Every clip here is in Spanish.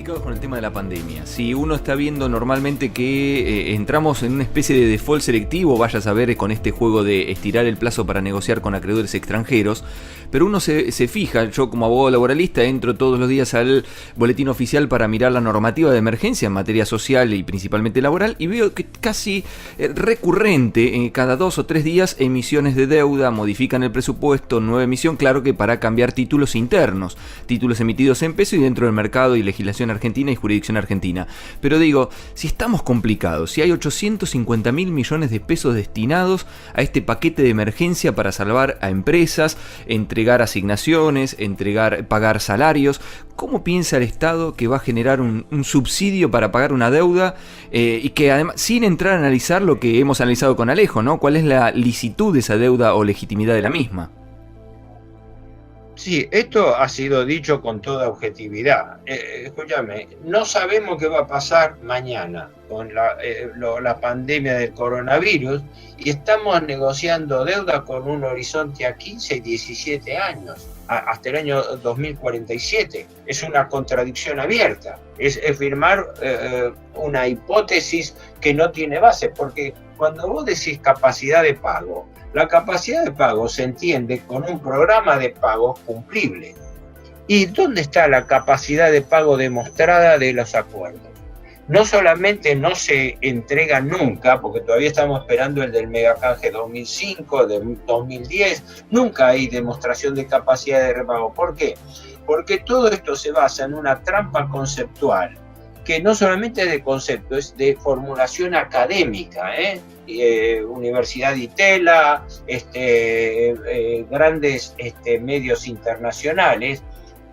complicados con el tema de la pandemia. Si uno está viendo normalmente que entramos en una especie de default selectivo, vaya a saber con este juego de estirar el plazo para negociar con acreedores extranjeros, pero uno se fija, yo como abogado laboralista entro todos los días al boletín oficial para mirar la normativa de emergencia en materia social y principalmente laboral, y veo que casi recurrente, cada 2 o 3 días, emisiones de deuda, modifican el presupuesto, nueva emisión, claro que para cambiar títulos internos, títulos emitidos en peso y dentro del mercado y legislación argentina y jurisdicción argentina. Pero digo, si estamos complicados, si hay 850.000 millones de pesos destinados a este paquete de emergencia para salvar a empresas, entregar asignaciones, pagar salarios, ¿cómo piensa el Estado que va a generar un subsidio para pagar una deuda y que además, sin entrar a analizar lo que hemos analizado con Alejo, ¿no? ¿Cuál es la licitud de esa deuda o legitimidad de la misma? Sí, esto ha sido dicho con toda objetividad. Escúchame, no sabemos qué va a pasar mañana con la pandemia del coronavirus y estamos negociando deuda con un horizonte a 15 y 17 años, hasta el año 2047. Es una contradicción abierta, es firmar una hipótesis que no tiene base, porque cuando vos decís capacidad de pago, la capacidad de pago se entiende con un programa de pagos cumplible. ¿Y dónde está la capacidad de pago demostrada de los acuerdos? No solamente no se entrega nunca, porque todavía estamos esperando el del megacanje 2005, del 2010, nunca hay demostración de capacidad de repago. ¿Por qué? Porque todo esto se basa en una trampa conceptual, que no solamente es de concepto, es de formulación académica, Universidad de Itela, grandes medios internacionales.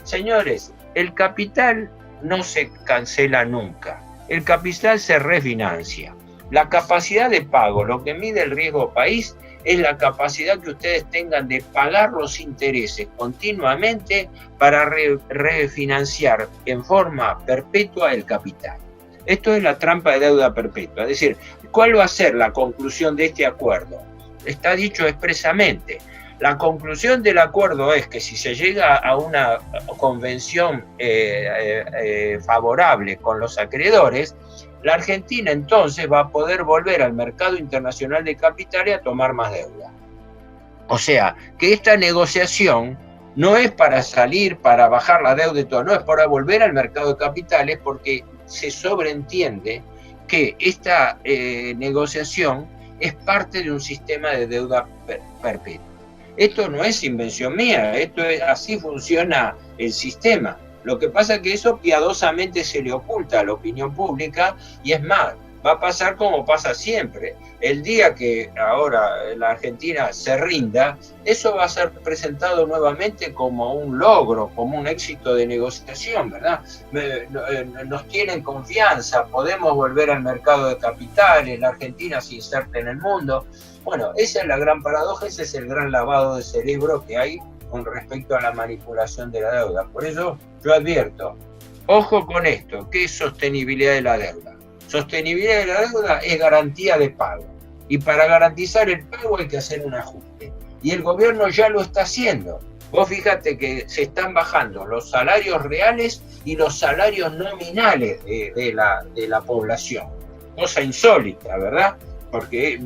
Señores, el capital no se cancela nunca, el capital se refinancia. La capacidad de pago, lo que mide el riesgo país, es la capacidad que ustedes tengan de pagar los intereses continuamente para refinanciar en forma perpetua el capital. Esto es la trampa de deuda perpetua. Es decir, ¿cuál va a ser la conclusión de este acuerdo? Está dicho expresamente. La conclusión del acuerdo es que si se llega a una convención favorable con los acreedores, la Argentina entonces va a poder volver al mercado internacional de capitales a tomar más deuda. O sea, que esta negociación no es para salir, para bajar la deuda y todo, no, es para volver al mercado de capitales, porque se sobreentiende que esta negociación es parte de un sistema de deuda perpetua. Esto no es invención mía, así funciona el sistema. Lo que pasa es que eso piadosamente se le oculta a la opinión pública, y es más, va a pasar como pasa siempre. El día que ahora la Argentina se rinda, eso va a ser presentado nuevamente como un logro, como un éxito de negociación, ¿verdad? Nos tienen confianza, podemos volver al mercado de capitales, la Argentina se inserta en el mundo. Bueno, esa es la gran paradoja, ese es el gran lavado de cerebro que hay con respecto a la manipulación de la deuda. Por eso yo advierto, ojo con esto, ¿qué es sostenibilidad de la deuda? Sostenibilidad de la deuda es garantía de pago, y para garantizar el pago hay que hacer un ajuste, y el gobierno ya lo está haciendo. Vos fíjate que se están bajando los salarios reales y los salarios nominales de la población, cosa insólita, ¿verdad? Porque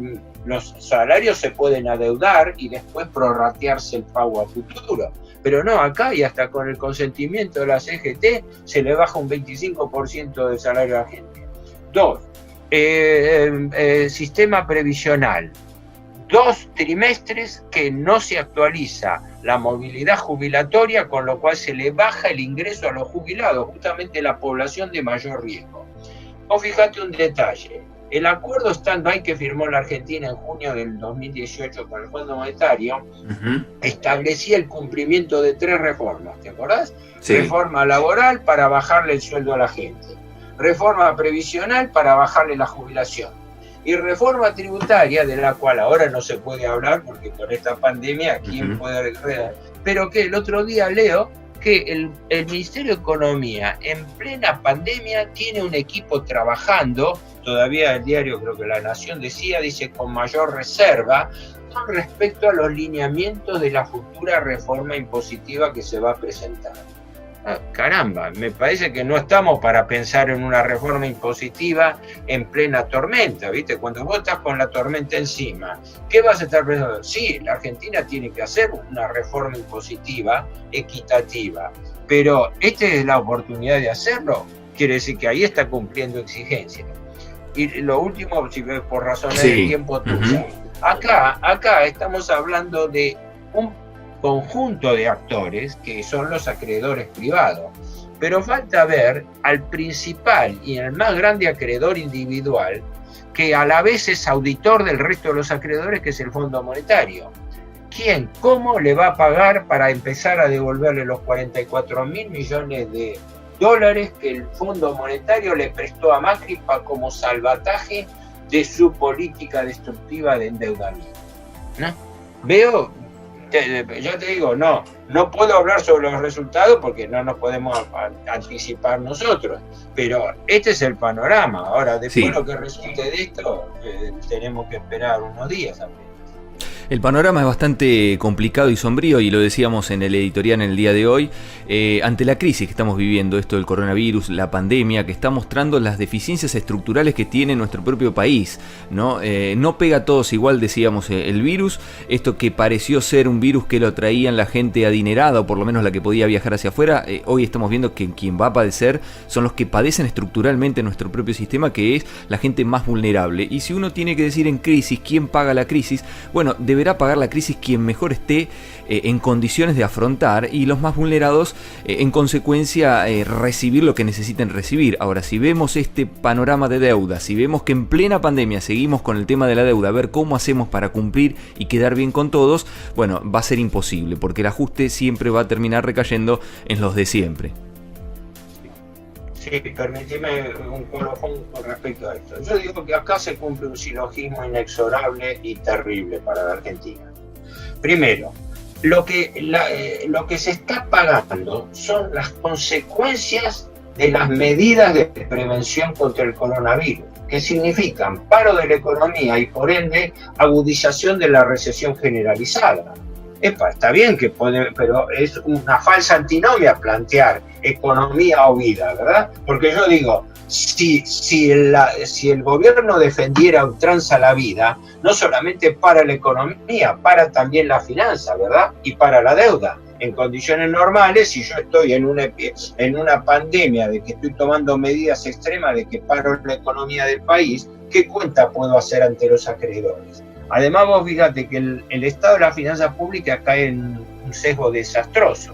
los salarios se pueden adeudar y después prorratearse el pago a futuro. Pero no, acá y hasta con el consentimiento de la CGT se le baja un 25% del salario argentino. 2. Sistema previsional. 2 trimestres que no se actualiza la movilidad jubilatoria, con lo cual se le baja el ingreso a los jubilados, justamente la población de mayor riesgo. Vos fíjate un detalle. El acuerdo stand-by que firmó la Argentina en junio del 2018 con el Fondo Monetario establecía el cumplimiento de 3 reformas, ¿te acordás? Sí. Reforma laboral para bajarle el sueldo a la gente, reforma previsional para bajarle la jubilación, y reforma tributaria, de la cual ahora no se puede hablar porque con esta pandemia, ¿quién puede recordar? Pero que el otro día leo que el Ministerio de Economía en plena pandemia tiene un equipo trabajando, todavía el diario, creo que La Nación dice con mayor reserva, con respecto a los lineamientos de la futura reforma impositiva que se va a presentar. Caramba, me parece que no estamos para pensar en una reforma impositiva en plena tormenta, ¿viste? Cuando vos estás con la tormenta encima, ¿qué vas a estar pensando? Sí, la Argentina tiene que hacer una reforma impositiva equitativa, pero esta es la oportunidad de hacerlo, quiere decir que ahí está cumpliendo exigencias. Y lo último, si ves por razones de tiempo tuya, acá estamos hablando de un conjunto de actores que son los acreedores privados, pero falta ver al principal y el más grande acreedor individual, que a la vez es auditor del resto de los acreedores, que es el Fondo Monetario. ¿Quién, cómo le va a pagar para empezar a devolverle los 44.000 millones de dólares que el Fondo Monetario le prestó a Macri como salvataje de su política destructiva de endeudamiento? ¿No? Yo te digo, no puedo hablar sobre los resultados porque no nos podemos anticipar nosotros, pero este es el panorama. Ahora, después lo que resulte de esto, tenemos que esperar unos días apenas. El panorama es bastante complicado y sombrío, y lo decíamos en el editorial en el día de hoy, ante la crisis que estamos viviendo, esto del coronavirus, la pandemia, que está mostrando las deficiencias estructurales que tiene nuestro propio país, ¿no? No pega a todos igual, decíamos, el virus, esto que pareció ser un virus que lo traían la gente adinerada, o por lo menos la que podía viajar hacia afuera, hoy estamos viendo que quien va a padecer son los que padecen estructuralmente nuestro propio sistema, que es la gente más vulnerable. Y si uno tiene que decir en crisis, ¿quién paga la crisis? Bueno, deberá pagar la crisis quien mejor esté en condiciones de afrontar, y los más vulnerados en consecuencia recibir lo que necesiten recibir. Ahora, si vemos este panorama de deuda, si vemos que en plena pandemia seguimos con el tema de la deuda, a ver cómo hacemos para cumplir y quedar bien con todos, bueno, va a ser imposible, porque el ajuste siempre va a terminar recayendo en los de siempre. Sí, permíteme un colofón con respecto a esto. Yo digo que acá se cumple un silogismo inexorable y terrible para la Argentina. Primero, lo que se está pagando son las consecuencias de las medidas de prevención contra el coronavirus, que significan paro de la economía y por ende agudización de la recesión generalizada. Está bien que pero es una falsa antinomia plantear economía o vida, ¿verdad? Porque yo digo, si el gobierno defendiera a ultranza la vida, no solamente para la economía, para también la finanza, ¿verdad? Y para la deuda. En condiciones normales, si yo estoy en una pandemia de que estoy tomando medidas extremas de que paro la economía del país, ¿qué cuenta puedo hacer ante los acreedores? Además, vos fíjate que el estado de las finanzas públicas cae en un sesgo desastroso.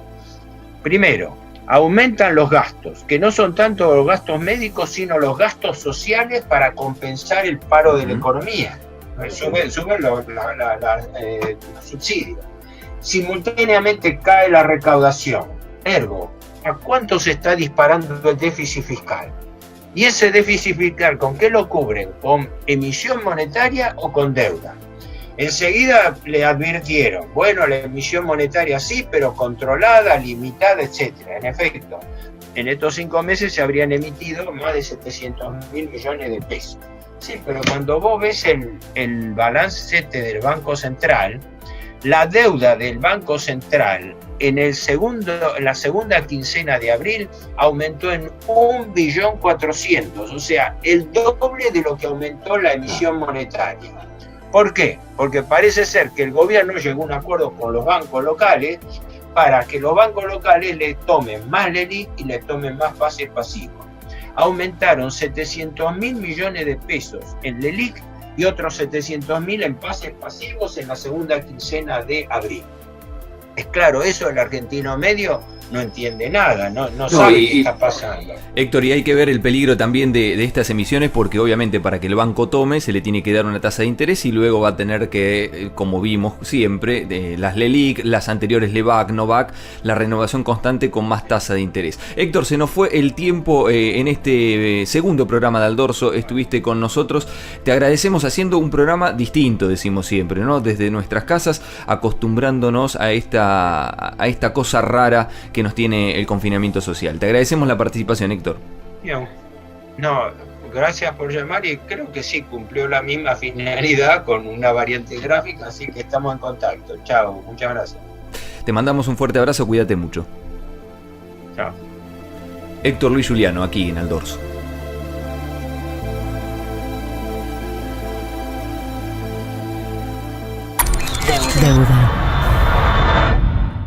Primero, aumentan los gastos, que no son tanto los gastos médicos, sino los gastos sociales para compensar el paro de la economía. Suben los subsidios. Simultáneamente cae la recaudación. Ergo, ¿a cuánto se está disparando el déficit fiscal? Y ese déficit fiscal, ¿con qué lo cubren? ¿Con emisión monetaria o con deuda? Enseguida le advirtieron, bueno, la emisión monetaria sí, pero controlada, limitada, etc. En efecto, en estos 5 meses se habrían emitido más de 700.000 millones de pesos. Sí, pero cuando vos ves el balance del Banco Central, la deuda del Banco Central en la segunda quincena de abril aumentó en 1.400.000.000, o sea, el doble de lo que aumentó la emisión monetaria. ¿Por qué? Porque parece ser que el gobierno llegó a un acuerdo con los bancos locales para que los bancos locales le tomen más LELIQ y le tomen más pases pasivos. Aumentaron 700.000 millones de pesos en LELIQ y otros 700.000 en pases pasivos en la segunda quincena de abril. Es claro, eso el argentino medio no entiende nada, no sabe qué está pasando. Héctor, y hay que ver el peligro también de estas emisiones, porque obviamente para que el banco tome se le tiene que dar una tasa de interés y luego va a tener que, como vimos siempre, las LELIQ, las anteriores LEVAC, NOVAC, la renovación constante con más tasa de interés. Héctor, se nos fue el tiempo en este segundo programa de Aldorso, estuviste con nosotros, te agradecemos haciendo un programa distinto, decimos siempre, ¿no? Desde nuestras casas, acostumbrándonos a esta cosa rara que nos tiene el confinamiento social. Te agradecemos la participación, Héctor. Bien. No, gracias por llamar y creo que sí cumplió la misma finalidad con una variante gráfica, así que estamos en contacto. Chao, muchas gracias. Te mandamos un fuerte abrazo, cuídate mucho. Chao. Héctor Luis Juliano, aquí en Al Dorso. Deuda.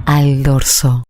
Al Dorso.